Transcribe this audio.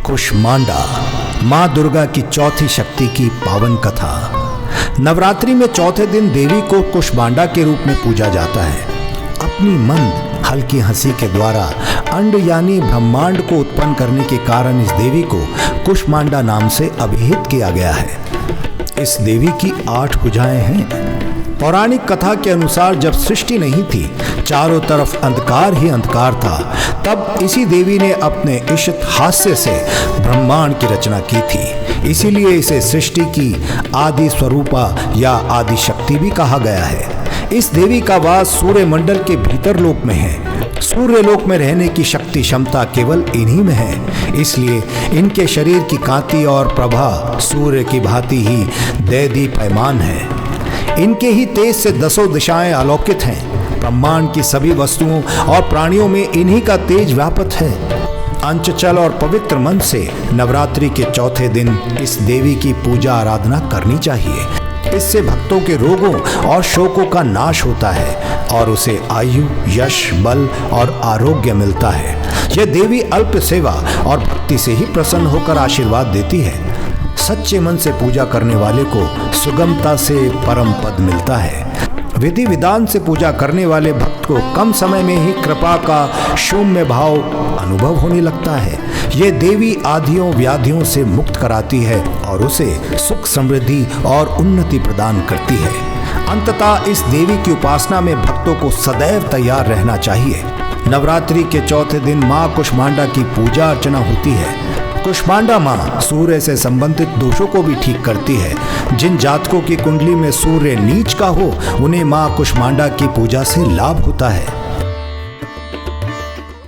कुष्मांडा, माँ दुर्गा की चौथी शक्ति की पावन कथा। नवरात्रि में चौथे दिन देवी को कुष्मांडा के रूप में पूजा जाता है। अपनी मंद हल्की हंसी के द्वारा अंड यानी ब्रह्मांड को उत्पन्न करने के कारण इस देवी को कुष्मांडा नाम से अभिहित किया गया है। इस देवी की 8 भुजाएं हैं। पौराणिक कथा के अनुसार जब सृष्टि नहीं थी, चारों तरफ अंधकार ही अंधकार था, तब इसी देवी ने अपने इष्ट हास्य से ब्रह्मांड की रचना की थी। इसीलिए इसे सृष्टि की आदि स्वरूपा या आदि शक्ति भी कहा गया है। इस देवी का वास सूर्य मंडल के भीतर लोक में है। सूर्य लोक में रहने की शक्ति क्षमता केवल इन्हीं में है। इसलिए इनके शरीर की कांति और प्रभा सूर्य की भांति ही दैदीप्यमान है। इनके ही तेज से 10 दिशाएं अलौकित हैं। ब्रह्मांड की सभी वस्तुओं और प्राणियों में इन्हीं का तेज व्यापक है। अंचल और पवित्र मन से नवरात्रि के चौथे दिन इस देवी की पूजा आराधना करनी चाहिए। इससे भक्तों के रोगों और शोकों का नाश होता है और उसे आयु, यश, बल और आरोग्य मिलता है। यह देवी अल्प सेवा और भक्ति से ही प्रसन्न होकर आशीर्वाद देती है। सच्चे मन से पूजा करने वाले को सुगमता से परम पद मिलता है। विधि विधान से पूजा करने वाले भक्त को कम समय में ही कृपा का शून्य भाव अनुभव होने लगता है। ये देवी आधियों व्याधियों से मुक्त कराती है और उसे सुख, समृद्धि और उन्नति प्रदान करती है। अंततः इस देवी की उपासना में भक्तों को सदैव तैयार रहना चाहिए। नवरात्रि के चौथे दिन माँ कुष्मांडा की पूजा अर्चना होती है। कुष्मांडा माँ सूर्य से संबंधित दोषों को भी ठीक करती है। जिन जातकों की कुंडली में सूर्य नीच का हो, उन्हें माँ कुष्मांडा की पूजा से लाभ होता है।